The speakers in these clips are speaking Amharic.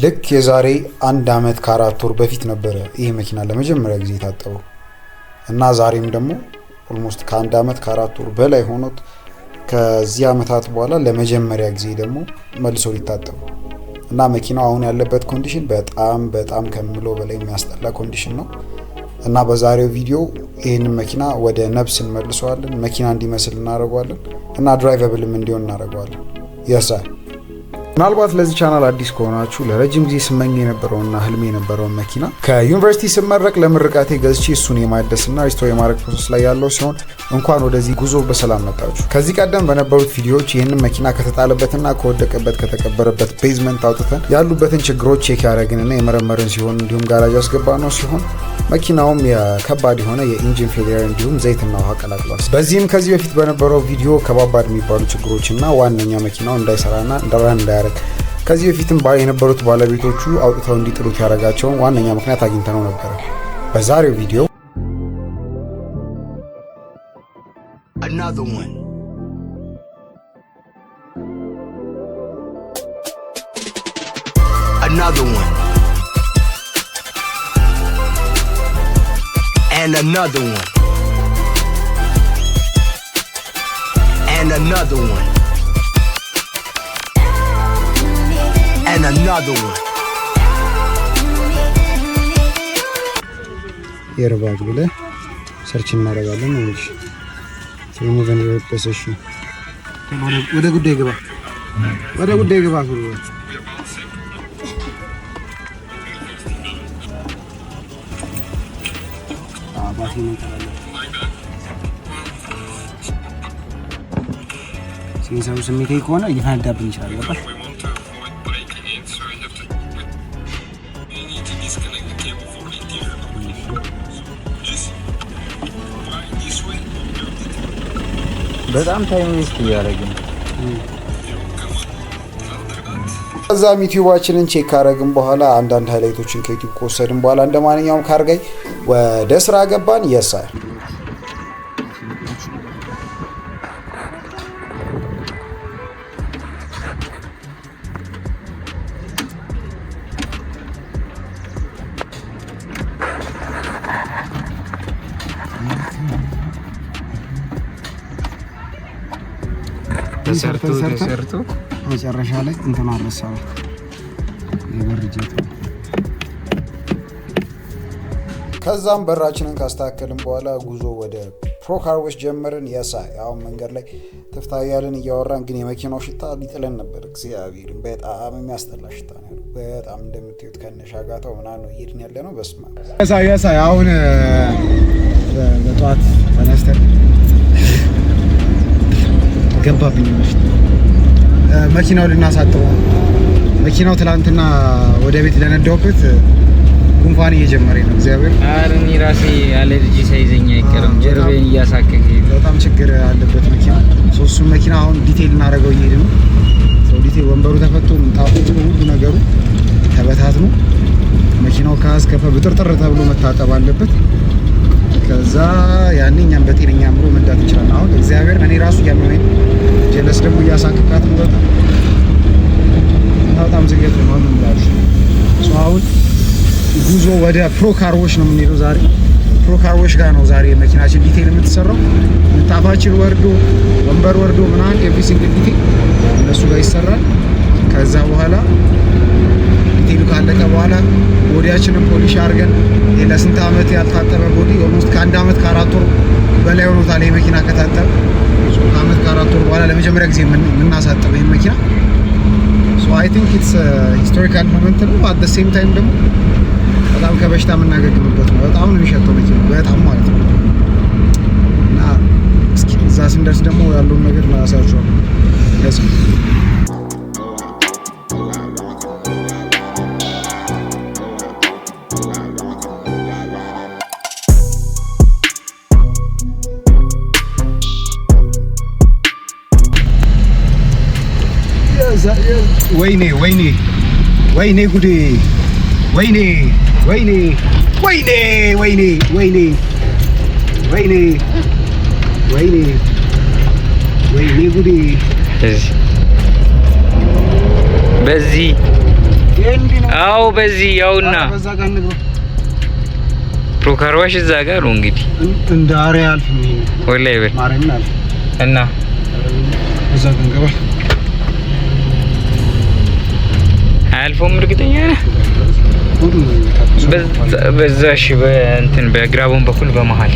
ልክ የዛሬ 1 አመት ከ4 ወር በፊት ነበረ ይሄ መኪና ለመጀመሪያ ጊዜ ታጠበው እና ዛሬም ደግሞ ኦልሞስት ከ1 አመት ከ4 ወር በላይ ሆኖት ከዚህ አመታት በኋላ ለመጀመሪያ ጊዜ ደግሞ መልሶ ሊታጠብ እና መኪናው አሁን ያለበት ኮንዲሽን በጣም ከምለው በላይ የሚያስጠላ ኮንዲሽን ነው እና በዛሬው ቪዲዮ ይሄንን መኪና ወደ ነብስ እንመልሰዋለን፣ መኪና እንዲመስል እናደርገዋለን እና ድራይቨብልም እንዲሆን እናደርገዋለን። ያሳይ ምናልባት ለዚህ ቻናል አዲስ ከሆናችሁ ለረጅም ጊዜ ስመኝ የነበረውና ህልሜ የነበረውን መኪና ከዩኒቨርሲቲ ስመረቅ ለምርቃቴ ገዝቼ እሱን የማደስና ሪስቶር የማድረግ ፕሮሰስ ላይ ያለው ሲሆን እንኳን ወደዚህ ጉዞ በሰላም መጣችሁ። ከዚህ ቀደም በነበሩት ቪዲዮዎች ይህንን መኪና ከተጣለበትና ከወደቀበት ከተቀበረበት ቤዝመንት አውጥተን ያሉበትን ችግሮች ቼክ ያደረግንና የመረመርን ሲሆን እንዲሁም ጋራጅ ያስገባነው ሲሆን መኪናውም የከባድ የሆነ የኢንጂን ፌሊየር እንዲሁም ዘይትና ውሃ ቀላቅሏል። በዚህም ከዚህ በፊት በነበረው ቪዲዮ ከባባድ የሚባሉ ችግሮችና ዋነኛ መኪናው እንዳይሰራና እንዳያረግ ከዚህ በፊትም የነበሩት ባለቤቶቹ አውጥተው እንዲጥሉት ያደረጋቸውን ዋነኛ ምክንያት አግኝተነው ነበር። በዛሬው ቪዲዮ another one and another one and another one and another one. የርባግ ብለህ ሰርች እናደርጋለን ነው እንጂ ስለምን ዘንድ ወጥተሽ ወደ ጉዳይ ግባ አባቴ ነው ተባለ ሲንሳው ስሜቴ ከሆነ ይፈነዳብኝ ይችላል። ገባሽ? በጣም ታይም ዌስት እያደረግን ከዛም ዩቲዩባችንን ቼክ ካረግን በኋላ አንዳንድ ሃይላይቶችን ከዩቲዩብ ከወሰድን በኋላ እንደማንኛውም ካርጋይ ወደ ስራ ገባን። የሳይ ተሰርቶ መጨረሻ ላይ እንትን አረሳው የበርጀት። ከዛም በራችንን ካስተካከልን በኋላ ጉዞ ወደ ፕሮካርዌስ ጀመርን። የሳይ አሁን መንገድ ላይ ተፍታያልን እያወራን ግን የመኪናው ሽታ ሊጥለን ነበር። እግዚአብሔር በጣም የሚያስጠላ ሽታ ነው። በጣም እንደምትዩት ከነሻጋታው ምናምን ነው እየሄድን ያለ ነው። በስማ የሳይ አሁን በጠዋት ተነስተን ገባብኝ መኪናው ልናሳጥበው። መኪናው ትላንትና ወደ ቤት ለነዳውበት ጉንፋን እየጀመረኝ ነው። እግዚአብሔር አረኒ ራሴ አለርጂ ሳይዘኛ አይቀርም። ጀርቤን እያሳከከ በጣም ችግር አለበት መኪና። ሶስቱን መኪና አሁን ዲቴይል እናደርገው እየሄድ ነው። ሰው ዲቴይል ወንበሩ ተፈቶ ምንጣፉ ሁሉ ነገሩ ተበታትኖ መኪናው ካስከፈ ብጥርጥር ተብሎ መታጠብ አለበት። ከዛ ያኔ እኛም በጤነኛ አምሮ መንዳት እንችላለን። አሁን እግዚአብሔር እኔ ራሱ ያመመኝ ጀለስ ደግሞ እያሳከካት ነው። በጣም ዝገት ነው ማለት ነው። አሁን ጉዞ ወደ ፕሮካርዌስ ነው የምንሄደው ዛሬ። ፕሮካርዌስ ጋር ነው ዛሬ መኪናችን ዲቴይል የምትሰራው። ምንጣፋችን ወርዶ ወንበር ወርዶ ምናምን ኤቭሪሲንግ ዲቴይል እነሱ ጋር ይሰራል። ከዛ በኋላ ዲቴይሉ ካለቀ በኋላ ቦዲያችንን ፖሊሽ አድርገን ለስንት አመት ያልታጠበ ቦዲ ኦልሞስት ከ1 አመት ከ4 ወር በላይ ሆኖታል። ይሄ መኪና ከታጠበ ከአመት ከ4 ወር በኋላ ለመጀመሪያ ጊዜ የምናሳጥበው ይሄ መኪና I think it's a historical moment ነው። at the same time ደግሞ በጣም ከበሽታ የምናገግምበት ነው። በጣም ነው የሚሸተው መኪና በጣም ማለት ነው። እና እስኪ እዛ ስንደርስ ደግሞ ያለውን ነገር እናሳያችኋለን። ወይኔ ጉዴ! ወይኔ ጉዴ! በዚህ አዎ በዚህ ያውና በዛ ጋር እንግባ። ፕሮካርዋሽ እዛ ጋር ነው እንግዲህ እንደ አሪያ አልፍም ይሄ ወላሂ በል ማርያምን አልፍ እና በዛ ጋር እንገባ። አልፎም እርግጠኛ ነህ? በዛ እሺ በእንትን በግራቦን በኩል በመሃል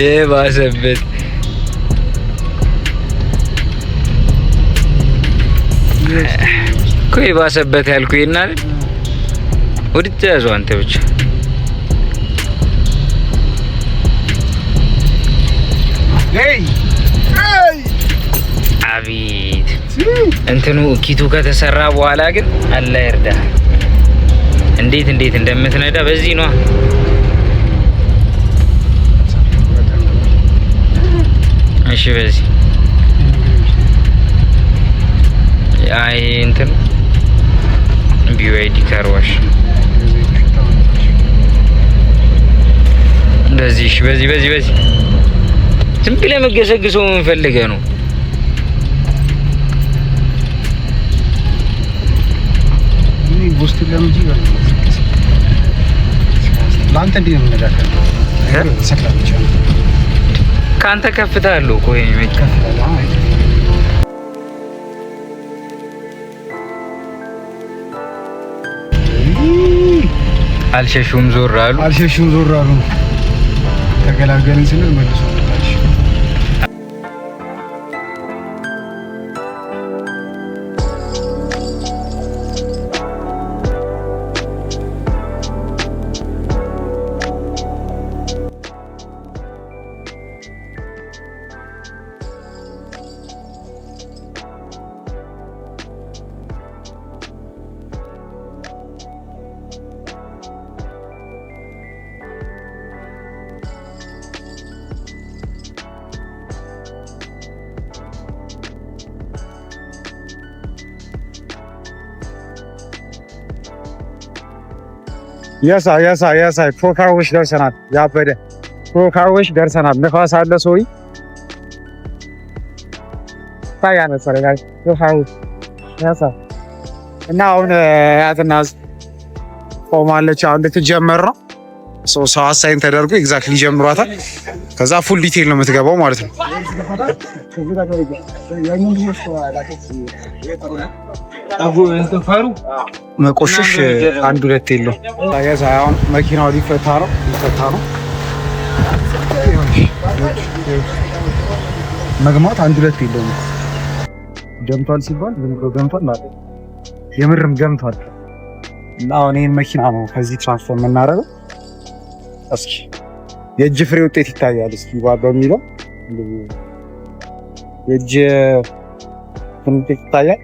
የባሰበት እኮ የባሰበት ያልኩህ እና ወዲህ ያዘው አንተ ብቻ አቤት እንትኑ ኪቱ ከተሰራ በኋላ ግን አላህ ይርዳ። እንዴት እንደምትነዳ በዚህ ነው። እሺ በዚህ አይ እንትን ቢዋይዲ ካርዋሽ በዚህ እሺ በዚህ ዝም ብለህ መገሰግሰው ምን ፈልገህ ነው? ውስጥ ለምጂ ላንተ እንዴ ነው የምነዳከው? ሰክራለች ካንተ ከፍታ አለው እኮ ይሄ መች አልሸሹም ዞር አሉ ተገላገልን ስንል መልሶ ያሳይ ፕሮካርዋሽ ደርሰናል። ያበደ ፕሮካርዋሽ ደርሰናል። ንፋስ አለ ሶሪ ታያነ ሰረጋይ ፕሮካርዋሽ እና አሁን ያትና ቆማለች። አሁን ልትጀመር ነው። ሰው አሳይን ተደርጎ ኤግዛክትሊ ጀምሯታል። ከዛ ፉል ዲቴል ነው የምትገባው ማለት ነው። መቆሸሽ አንድ ሁለት የለው። አሁን መኪናው ሊፈታ ነው። መግማት አንድ ሁለት የለው። ገምቷል ሲባል ዝም ብሎ ገምቷል ማለት የምርም ገምቷል። እና አሁን ይሄን መኪና ነው ከዚህ ትራንስፎርም የምናደርገው። እስኪ የእጅ ፍሬ ውጤት ይታያል። እስኪ በሚለው የእጅ ውጤት ይታያል።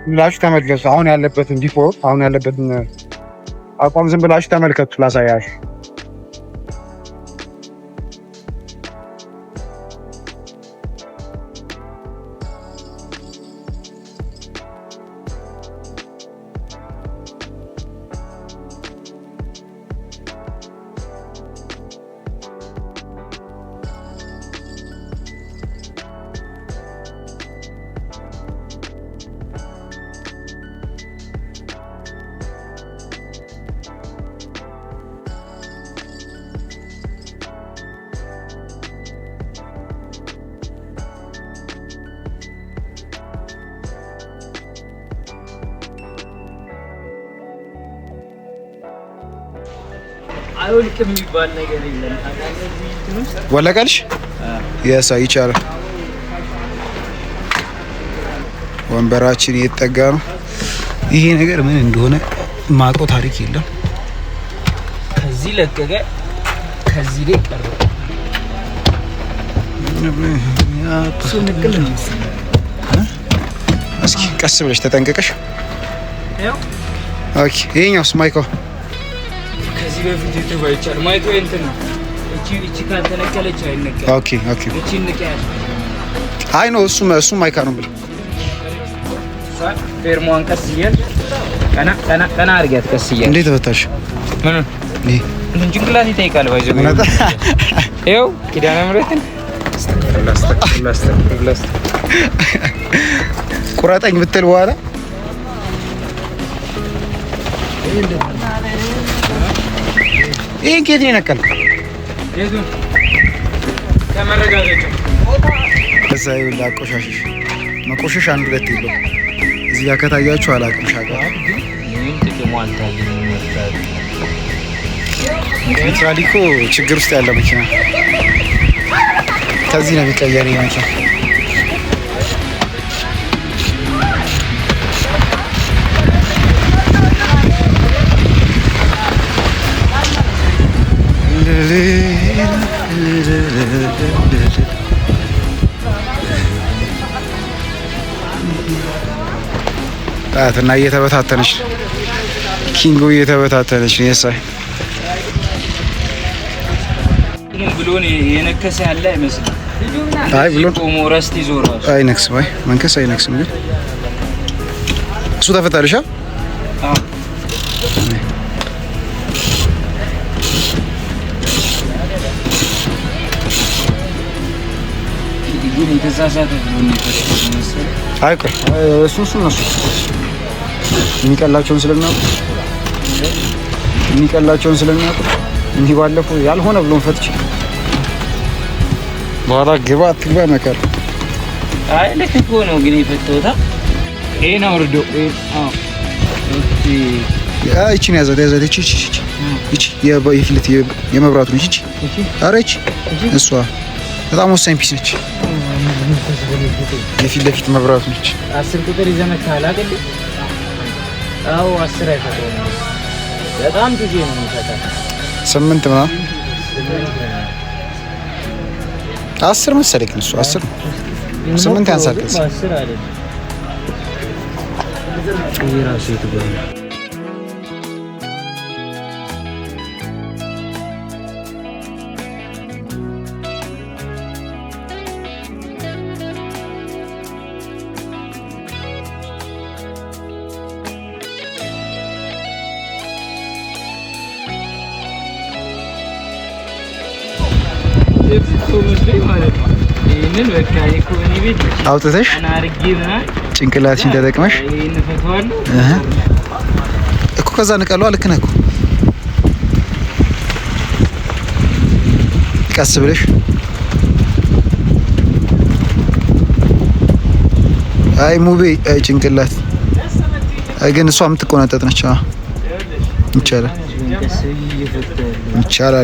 ብላችሁ ተመልከቱ። አሁን ያለበትን ዲፎልት አሁን ያለበትን አቋም ዝም ብላችሁ ተመልከቱ። ላሳያችሁ። አይወልቅም የሚባል ነገር የለም። ወለቀልሽ? የሳ ይቻላል። ወንበራችን እየተጠጋ ነው። ይሄ ነገር ምን እንደሆነ ማቆ ታሪክ የለም። ከዚህ ለቀቀ፣ ከዚህ ላይ ቀረ። እስኪ ቀስ ብለሽ ተጠንቀቀሽ። ኦኬ። ይሄኛውስ ማይኮ ከዚህ በፊት የተባይቻል። ማይኮ እንትን ነው። እቺ ካልተነቀለች አይነቀልም። ኦኬ። እቺ ንቀያል። አይ ነው እሱ ማይካ ነው ብለ ፌርሞን ቀስ ይያል ቀና አድርጊያት ቀስ ይያል። እንዴት ተፈታሽ? ምን እንትን ጭንቅላት ይጠይቃል ባይዘው ይኸው ኪዳነ ምሕረትን ቁረጠኝ ብትል በኋላ ይሄን ከየት ነው የነቀልከው? የቱን ከመረጋገጫ እዛ ይኸውልህ አቆሻሽሽ መቆሸሽ አንድ ሁለት የለው እዚህ ጋር ከታያችሁ አላውቅም። ሻጋ ሊትራሊ እኮ ችግር ውስጥ ያለ መኪና ከዚህ ነው የሚቀየር መኪና። እና እየተበታተነች ኪንጎ እየተበታተነች ነው። የሳይ ብሎን የነከሰ ያለ አይመስልም። አይ ብሎን ቆሞ ረስት ይዞራል። አይነክስም። አይ መንከስ አይነክስም። ግን እሱ ተፈታልሻ? አዎ ግን የተሳሳተ ብሎን መሰለኝ። አይ ቆይ እሱ ነው የሚቀላቸውን ስለሚያውቁ እንዲህ ባለፈው ያልሆነ ብሎን ፈትች በኋላ ግባ አትግባ መከር። አይ ልክ እኮ ነው ግን የፈተውታ ይሄን አውርዶ ይቺን ያዛት ይቺ የፊት የመብራቱ ልጅ ኧረ ይቺ እሷ በጣም ወሳኝ ፒስ ነች። የፊት ለፊት መብራቱ ነች። 10 ቁጥር ይዘመታል አይደል? አዎ 10 አይፈታም። በጣም ጊዜ ነው የሚፈታው። 8 ምናምን 10 መሰለኝ እሱ 10 8 ያንሳል። 10 አይደል? ይራሱ ይተባል። አውጥተሽ ጭንቅላትሽን ተጠቅመሽ እኮ ከዛ ንቀሏ። ልክ ነህ እኮ ቀስ ብለሽ አይ ሙቤ ጭንቅላት ግን እሷ የምትቆነጠጥ ነች።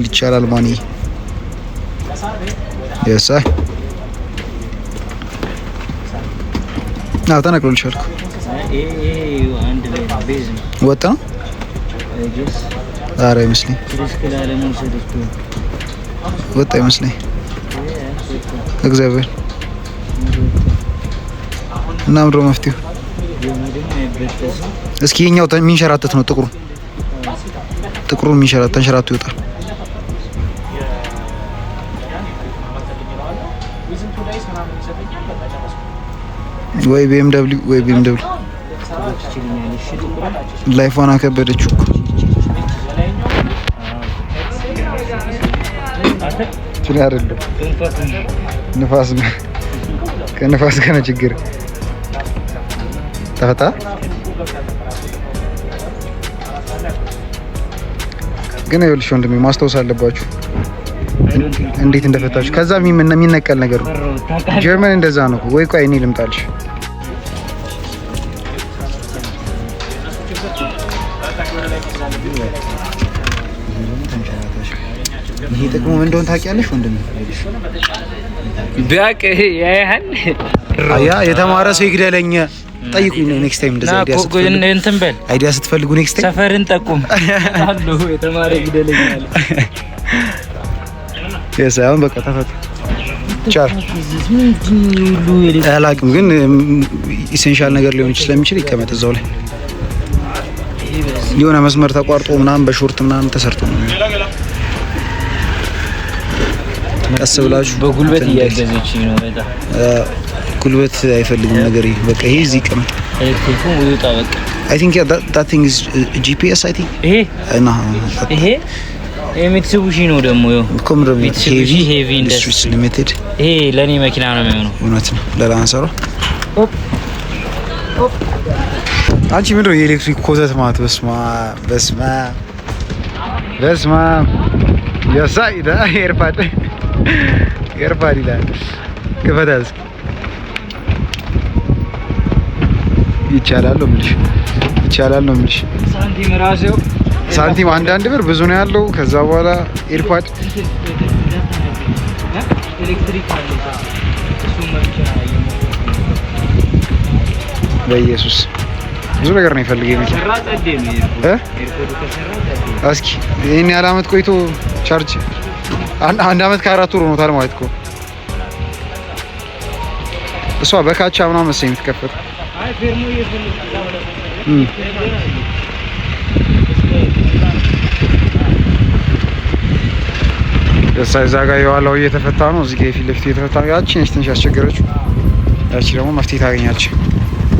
ይቻላል ማን የሳ አዎ ተነቅሎልሻል እኮ ወጣ ነው። ኧረ አይመስለኝም ወጣ አይመስለኝም። እግዚአብሔር እና ምንድን ነው መፍትሄው? እስኪ የኛው የሚንሸራተት ነው ጥቁሩ ተንሸራቶ ይወጣል። ወይ ቢኤምደብሊው ላይፏን አከበደችው እኮ ችላ አይደለም። ከንፋስ ጋር ነው ችግር። ተፈታ ግን ይኸውልሽ ወንድሜ ማስታወስ አለባችሁ እንዴት እንደፈታችሁ። ከዛ የሚነቀል ነገር ነው። ጀርመን እንደዛ ነው። ወይ ቆይ እኔ ልምጣልሽ። ይሄ ጥቅሙ ምን እንደሆነ ታውቂያለሽ ወንድሜ? ቢያቅ ያያል ያ የተማረ ሰው ይግደለኝ። ጠይቁኝ ኔክስት ታይም እንደዛ አይዲያ ስትፈልጉ ኔክስት ታይም ሰፈርን ጠቁም አሉ የተማረ ይግደለኛል። የሳይሆን በቃ ተፈታ ቻር አላውቅም፣ ግን ኢሴንሻል ነገር ሊሆን ስለሚችል ይቀመጥ እዛው ላይ የሆነ መስመር ተቋርጦ ምናምን በሾርት ምናምን ተሰርቶ ነው። ቀስ ብላችሁ በጉልበት እያገዘችኝ ነው። በጣም ጉልበት አይፈልግም ነገር። በቃ ይሄ እዚህ ይቀመጥ። ኤሌክትሪኩ ይውጣ በቃ I think that thing is GPS I think ይሄ የሚትሱቢሺ ነው ደግሞ ሄቪ ኢንደስትሪስ ሊሚትድ ይሄ ለኔ መኪና ነው የሚሆነው እውነት ነው ለላንሰሮ አንቺ ምንድነው የኤሌክትሪክ ኮተት ማለት በስማ ያሳይዳ ኤርፓድ ይላል ክፈታስ ይቻላል ነው የምልሽ ሳንቲም አንዳንድ ብር ብዙ ነው ያለው ከዛ በኋላ ኤርፓድ ኤሌክትሪክ አለ እሱ መኪና በኢየሱስ ብዙ ነገር ነው ይፈልገኝ መኪና እስኪ ይሄን ያህል አመት ቆይቶ ቻርጅ አንድ አመት ከ4 ወር ሆኖታል ማለት እኮ እሷ በካቻ ምናምን መሰለኝ የምትከፈት አይ ፌርሞ እዛ ጋር የዋላው እየተፈታ ነው እዚህ ጋር የፊት ለፊት እየተፈታ ነው ያቺ ነች ትንሽ ያስቸገረችው ያቺ ደግሞ መፍትሄ ታገኛለች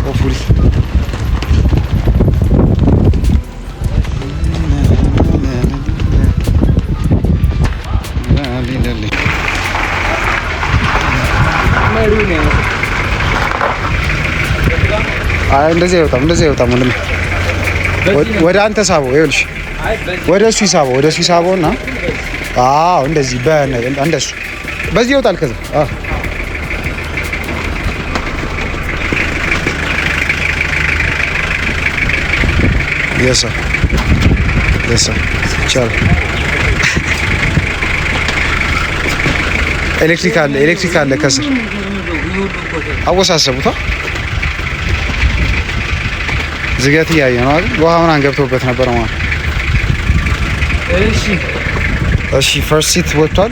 ሆፕፉሊ እንደዚህ አይወጣም ወንድሜ ወደ አንተ ሳበው ይኸውልሽ ወደ እሱ ይሳበው እና አዎ እንደዚህ እንደሱ በዚህ ይወጣል ከዛ የሳ ይቻላል ኤሌክትሪክ አለ ከስር አወሳሰቡታ ዝገት እያየ ነው አይደል ውሃ ምናምን ገብቶበት ነበር ማለት እሺ ፈርስት ሲት ወጥቷል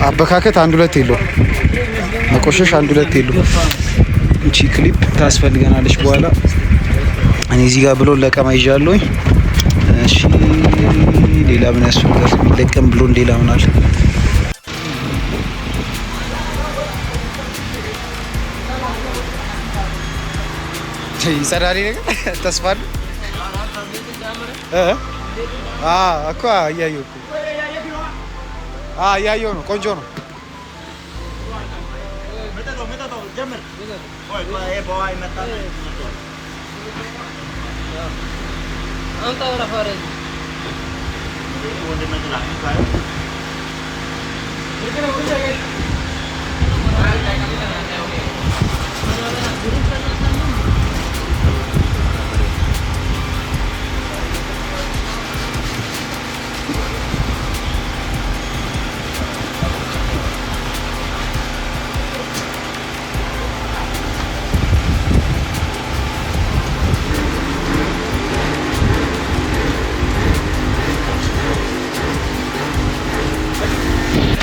አበካከት 1-2 የለው መቆሸሽ 1-2 የለው እቺ ክሊፕ ታስፈልገናለች በኋላ እኔ እዚህ ጋር ብሎ ለቀማ ይዣለሁኝ እሺ ሌላ ምን ያስፈልጋል ለቀም ብሎ ሌላ ምን አለ ይሰራል ነገር ተስፋ አለ እኮ እያየሁ ነው ቆንጆ ነው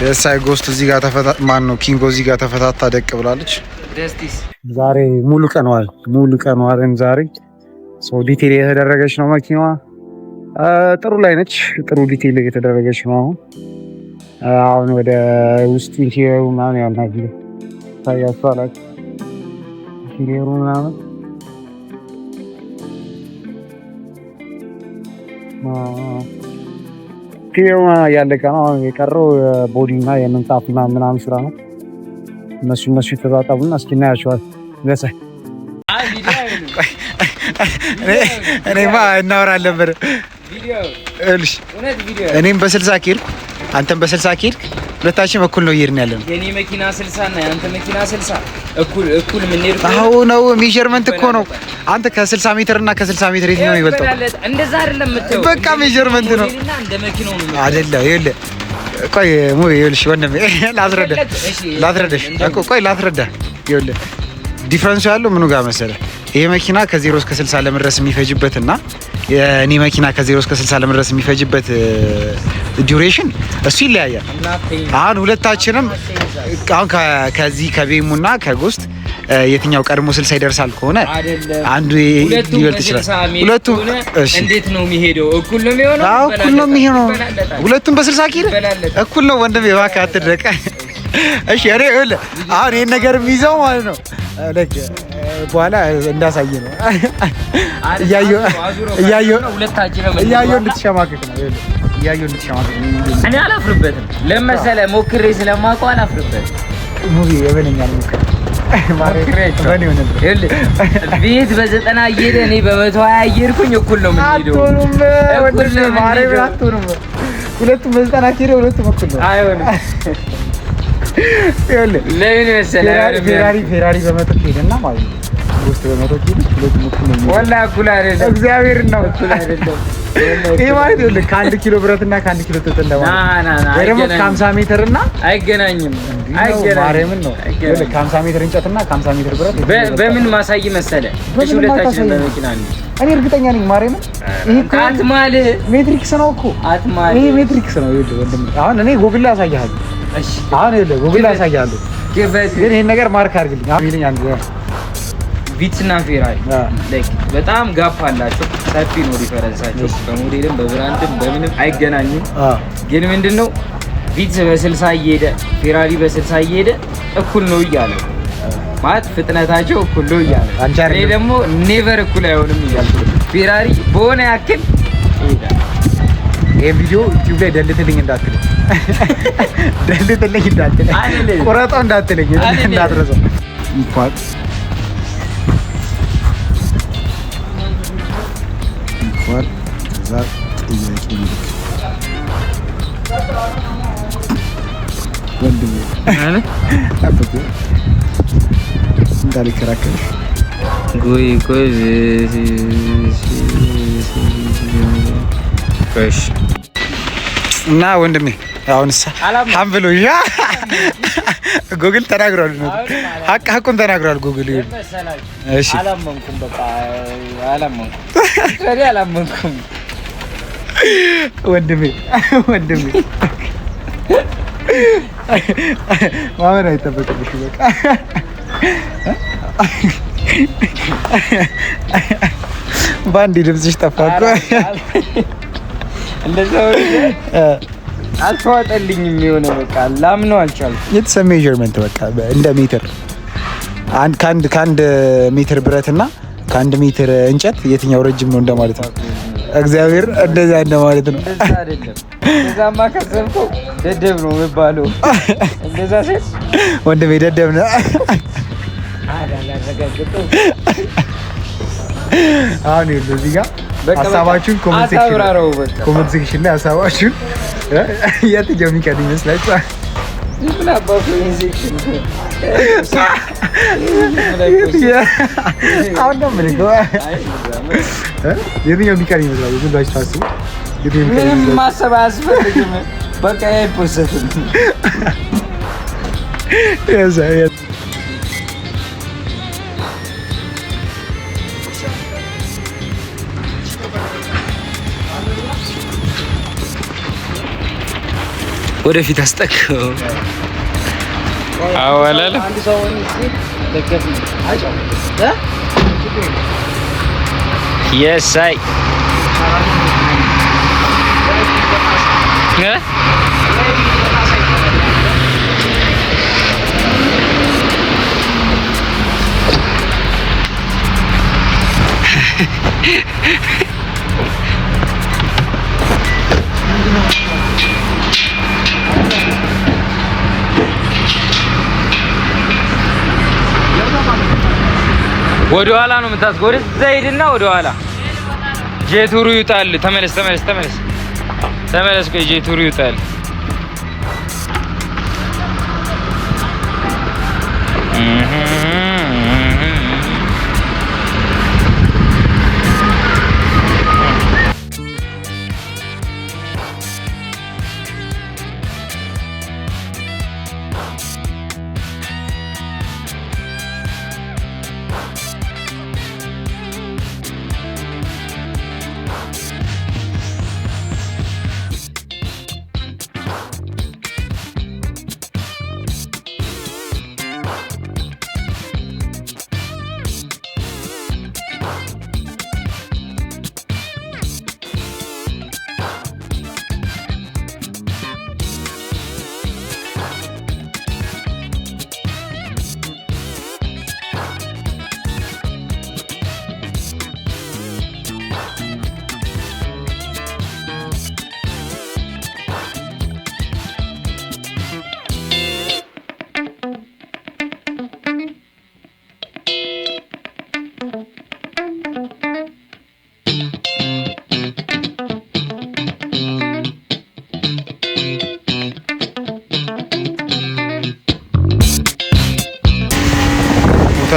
የሳይ ጎስት እዚህ ጋር ማን ነው ኪንጎ እዚህ ጋር ተፈታታ ደቅ ብላለች ደስቲስ ዛሬ ሙሉ ቀን ዋልን ዛሬ ሶ ዲቴል የተደረገች ነው መኪናዋ ጥሩ ላይ ነች ጥሩ ዲቴል የተደረገች ነው አሁን ወደ ውስጥ ኢንቴሪየሩ ምናምን ያናል ታያችኋል ኢንቴሪየሩ ምናምን ፊልም ያለቀ ነው የቀረው ቦዲ እና የምንጣፍ ምናምን ስራ ነው እነሱ የተጣጣቡና እስኪ እናያቸዋል ለሳይ እኔማ እናወራለን በር ቪዲዮ እልሽ እኔም በ60 ኪርኩ አንተም በ60 ኪርክ ሁለታችን እኩል ነው እየሄድን ያለነው የኔ መኪና 60 እና ያንተ መኪና 60 እኩል ምን ሄድ አዎ ነው ሜዠርመንት እኮ ነው አንተ ከ60 ሜትር እና ከ60 ሜትር የት ነው የሚበልጠው እንደዛ አይደለም የምትለው በቃ ሜዠርመንት ነው እንደ መኪናው ነው አይደለ ይኸውልህ ቆይ ይኸውልሽ ወንድሜ ላስረዳሽ እኮ ቆይ ላስረዳ ይኸውልህ ዲፈረንሱ ያለው ምኑ ጋር መሰለህ ይሄ መኪና ከ0 እስከ 60 ለመድረስ የሚፈጅበትና የኔ መኪና ከ0 እስከ 60 ለመድረስ የሚፈጅበት ዲዩሬሽን እሱ ይለያያል አሁን ሁለታችንም አሁን ከዚህ ከቤሙና ከጎስት የትኛው ቀድሞ 60 ይደርሳል ከሆነ አንዱ ሊበልጥ ይችላል ሁለቱም እንዴት ነው የሚሄደው እኩል ነው የሚሆነው አዎ እኩል ነው የሚሆነው ሁለቱም በ60 ኪሎ እኩል ነው ወንድሜ እባክህ አትድረቅ እሺ እኔ አሁን ይሄን ነገር የሚይዘው ማለት ነው በኋላ እንዳሳየ ነው እያየሁ እንድትሸማቀቅ ነው እያየሁ እንድትሸማቀቅ ነው። እኔ አላፍርበትም ለመሰለህ ሞክሬ ስለማውቀው አላፍርበትም። ሙቪ የበለኛል ሞክሬ ቤት በ90 እየሄደ እኔ በ120 እየሄድኩኝ እኩል ነው የምንሄደው። አትሆኑም። ሁለቱም በ90 ከሄደ ሁለቱም እኩል ነው። አይሆንም። ለምን መሰለህ ፌራሪ በመቶ ከሄደና ማለት ነው ውስጥ በመቶ ከሄደ ሁለቱም እኩል ነው። ወላሂ እኩል አይደለም። እግዚአብሔርን ነው እኩል አይደለም። ይሄ ማለት ይኸውልህ ከ1 ኪሎ ብረት እና ከ1 ኪሎ ጥጥ እንደማለት ወይ ደግሞ ከ50 ሜትር እና አይገናኝም። ማርያምን ነው ይኸውልህ ከ50 ሜትር እንጨት እና ከ50 ሜትር ብረት በምን ማሳይ መሰለህ? እሺ ሁለታችን በመኪና ነው። እኔ እርግጠኛ ነኝ ማርያምን። ይሄ አትማል ሜትሪክስ ነው እኮ አትማል። ይሄ ሜትሪክስ ነው። ይኸውልህ ወንድም አሁን እኔ ጉግል ላይ አሳያለሁ። እሺ አሁን ይኸውልህ ጉግል ላይ አሳያለሁ። ግን ይሄን ነገር ማርክ አድርግልኝ። አሁን ይልኝ አንድ ቪትስ እና ፌራሪ በጣም ጋፕ አላቸው። ሰፊ ነው ዲፈረንሳቸው። በሞዴልም በብራንድም በምንም አይገናኙም። ግን ምንድነው ቪትስ በ60 እየሄደ ፌራሪ በ60 እየሄደ እኩል ነው እያለ ማለት ፍጥነታቸው እኩል ነው እያለ እኔ ደግሞ ኔቨር እኩል አይሆንም እያልኩ ፌራሪ በሆነ ያክል ይሄዳል። ይሄ ቪዲዮ ዩቲዩብ ላይ ደልትልኝ እንዳትለኝ ቁረጠው እንዳትለኝ እንዳትረሳው። ከዛ ጥያቄ ምልክ ወንድሜ አጥቶ እንዳልከራከር ጎይ እና ወንድሜ አሁንሳ ሀምብሎ ጉግል ተናግሯል። ሀቁን ተናግሯል ጉግል። እሺ አላመንኩም። በቃ አላመንኩም። ወንድሜ ማመን አይጠበቅብሽ። በቃ ባንዲ ድምፅሽ ጠፋ እኮ እንደዛ አልተዋጠልኝም። የሆነ በቃ ላምነው አልቻልኩም። it's a measurement በቃ እንደ ሜትር ከአንድ ሜትር ብረትና ከአንድ ሜትር እንጨት የትኛው ረጅም ነው እንደማለት ነው። እግዚአብሔር እንደዛ እንደማለት ነው። እንደዛ አይደለም። እንደዛማ ከሰብከው ደደብ ነው የሚባለው። እንደዛ ሴት ወንድሜ ደደብ ነው። አሁን ይኸውልህ እዚህ ጋር ሀሳባችሁን ኮሜንት ሴክሽን ላይ ሀሳባችሁን የትኛው የሚቀድም ይመስላችኋል? ምን አባቱ ሴክሽን አሁን ነው ምን ነው የትኛው የሚቀድም ይመስላል? ዝም ብላችሁ ታስቡ። ምንም ማሰብ አያስፈልግም። በቃ አይፖስትም። ወደፊት አስጠቀው አወላለ አንድ ሰው ደገፍ አይጫው የሳይ ወደ ኋላ ነው የምታስገው። ወደዛ ሂድና ወደ ኋላ ጄቱሩ ይውጣል። ተመለስ። ቆይ ጄቱሩ ይውጣል።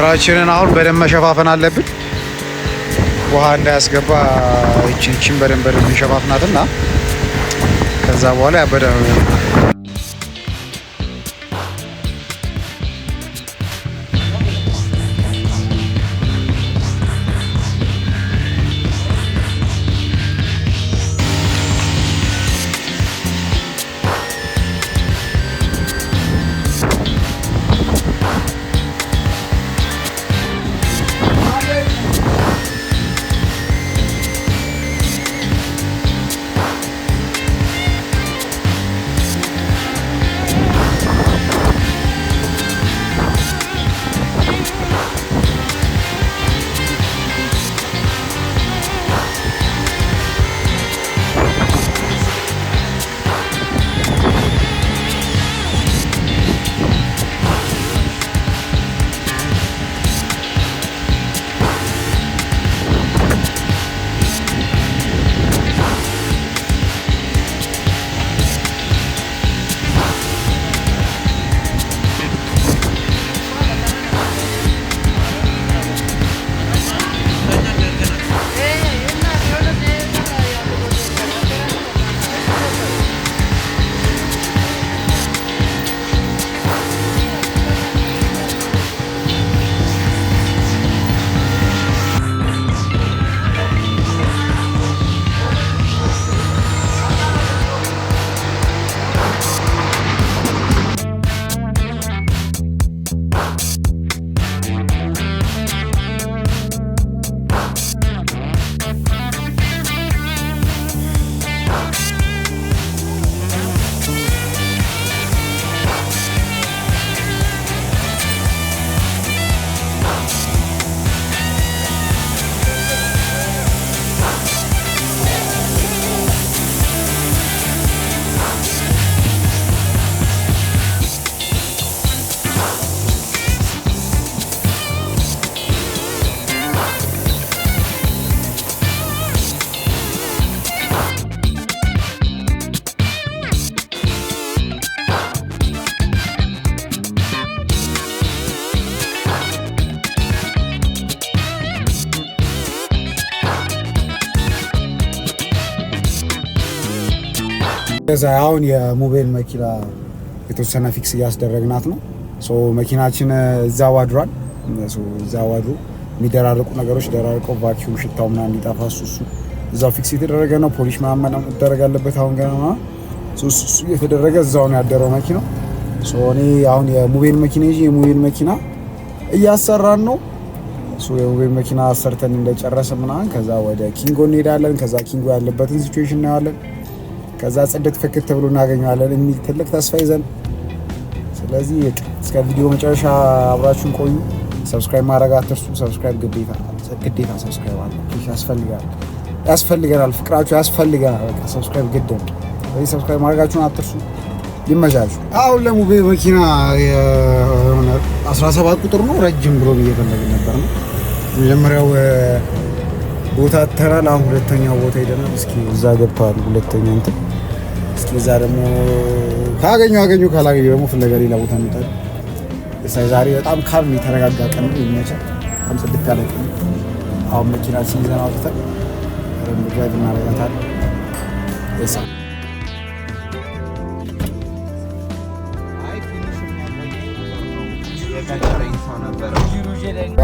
በራችንን አሁን በደንብ መሸፋፈን አለብን። ውሃ እንዳያስገባ ይችን በደንብ እንሸፋፍናትና ከዛ በኋላ ያበደ አሁን የሞባይል መኪና የተወሰነ ፊክስ እያስደረግናት ነው። መኪናችን እዛው አድሯል። እዛው አድሮ የሚደራርቁ ነገሮች ደራርቀው ቫኪዩም ሽታው ምናምን እንዲጠፋ እሱ እዛው ፊክስ የተደረገ ነው። ፖሊሽ ምናምን መደረግ አለበት። አሁን ገና እሱ የተደረገ እዛው ነው ያደረው መኪናው። እኔ አሁን የሞባይል መኪና ይዤ የሞባይል መኪና እያሰራን ነው። የሞባይል መኪና አሰርተን እንደጨረሰ ምናምን ከዛ ወደ ኪንጎ እንሄዳለን። ከዛ ኪንጎ ያለበትን ሲቹዌሽን እናያለን። ከዛ ጽድት ፍክት ብሎ እናገኘዋለን የሚል ትልቅ ተስፋ ይዘን፣ ስለዚህ እስከ ቪዲዮ መጨረሻ አብራችሁን ቆዩ። ሰብስክራይብ ማድረግ አትርሱ። ሰብስክራይብ ግዴታ ሰብስክራይብ አለ ያስፈልገናል። ፍቅራችሁ ያስፈልገናል። በቃ ሰብስክራይብ ግድ ነው። ስለዚህ ሰብስክራይብ ማድረጋችሁን አትርሱ። ይመቻችሁ። አሁን ለሞባይል መኪና የሆነ 17 ቁጥር ነው ረጅም ብሎ እየፈለግን ነበር ነው። መጀመሪያው ቦታ ተራል። አሁን ሁለተኛው ቦታ ሄደናል። እስኪ እዛ ገብተዋል። ሁለተኛው እንትን እስኪ እዛ ደግሞ ካገኙ ካላገኙ ደግሞ ፍለጋ ሌላ ቦታ እንጣል። ዛሬ በጣም ካልም የተረጋጋ ቀን ነው። ይመቻል። በጣም ጽድት ያለ ቀን። አሁን መኪና ሲይዘን አውጥተን ድራይቭ እናደርጋታለን።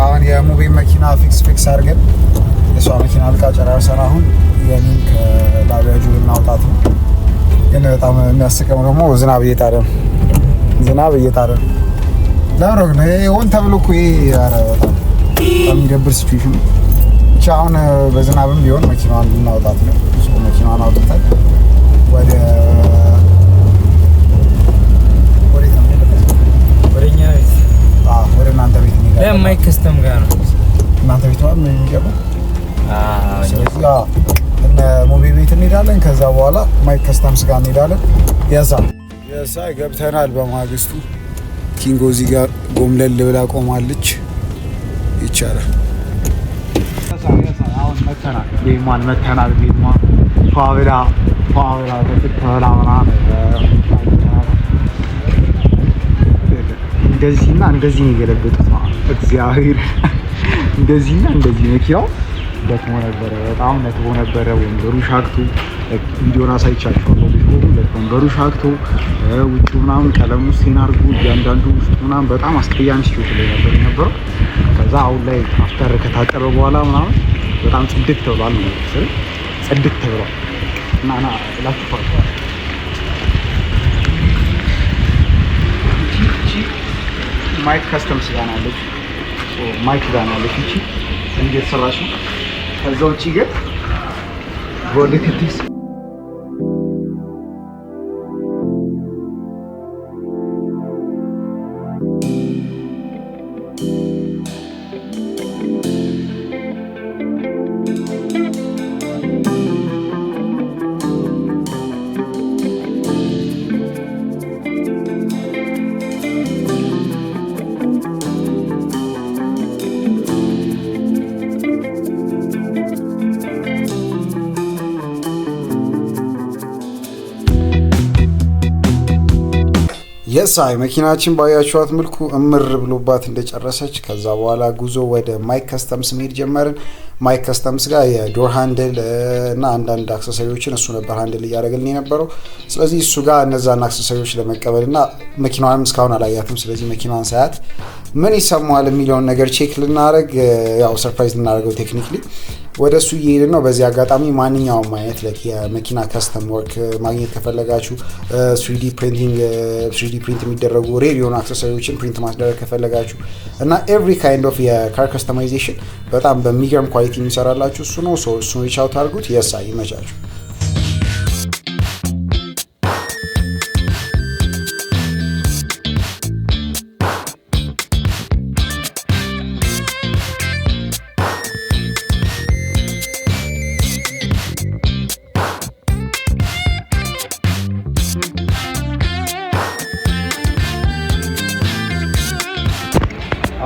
አሁን የሞባይል መኪና ፊክስ አድርገን የሷ መኪና አልቃ ጨራርሰን አሁን የኔን ከላቢያጁ ልናውጣት ነው። ግን በጣም የሚያስቀው ደግሞ ዝናብ እየጣለ ነው። ለምን ነው ሆን ተብሎ እኮ በጣም የሚደብር ሲቹዌሽን ብቻ። አሁን በዝናብም ቢሆን መኪናዋን ልናውጣት ነው። መኪናዋን አውጥተን ወደ እናንተ ቤት እንሄዳለን። ማይክ ከስተም ጋር ነው እናንተ ቤት ነው የሚገባው። ስለዚህ እነ ሞቢ ቤት እንሄዳለን። ከዛ በኋላ ማይክ ከስተምስ ጋር እንሄዳለን። የሳይ ገብተናል። በማግስቱ ኪንጎ እዚህ ጋር ጎምለል ብላ ቆማለች። ይቻላል። አሁን መተናል። ቤማን መተናል። ቤማ ፋብላ ተፈላ ምናምን እንደዚህና እንደዚህ ነው የገለበጡት ማለት እግዚአብሔር እንደዚህና እንደዚህ መኪናው ደክሞ ነበረ፣ በጣም ነጥቦ ነበረ። ወንበሩ ሻክቶ ቪዲዮን አሳይቻችኋለሁ። ወንበሩ ሻክቶ ውጭ ምናምን ቀለሙ ሲናርጉ እያንዳንዱ ውስጥ ምናምን በጣም አስቀያሚ ሲሆን ላይ ነበር የነበረው። ከዛ አሁን ላይ አፍተር ከታጠበ በኋላ ምናምን በጣም ጽድት ተብሏል ነው መሰለኝ፣ ጽድት ተብሏል እና ና ላጥፋው ማይክ ከስተምስ ጋር አለች። ማይክ ጋር አለች እቺ እንዴት ሰራሽ ነው። ከዛ ውጪ ግን ቮልቴጅ የሳይ መኪናችን ባያችኋት መልኩ እምር ብሎባት እንደጨረሰች ከዛ በኋላ ጉዞ ወደ ማይክ ከስተምስ መሄድ ጀመርን። ማይክ ከስተምስ ጋር የዶር ሃንድል እና አንዳንድ አክሰሰሪዎችን እሱ ነበር ሃንድል እያደረገልን የነበረው። ስለዚህ እሱ ጋር እነዛን አክሰሰሪዎች ለመቀበል እና መኪናዋንም እስካሁን አላያትም። ስለዚህ መኪናዋን ሳያት ምን ይሰማዋል የሚለውን ነገር ቼክ ልናደርግ ያው ሰርፕራይዝ ልናደርገው ቴክኒክሊ ወደ እሱ እየሄድን ነው። በዚህ አጋጣሚ ማንኛውም አይነት የመኪና ከስተም ወርክ ማግኘት ከፈለጋችሁ 3D ፕሪንት የሚደረጉ ሬር የሆኑ አክሰሰሪዎችን ፕሪንት ማስደረግ ከፈለጋችሁ እና ኤቭሪ ካይንድ ኦፍ የካር ከስተማይዜሽን በጣም በሚገርም ኳሊቲ የሚሰራላችሁ እሱ ነው። እሱን ሪች አውት አድርጉት። የሳ ይመቻችሁ።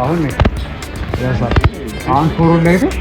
አሁን ያሳ አሁን ፎሮ ላይ ነው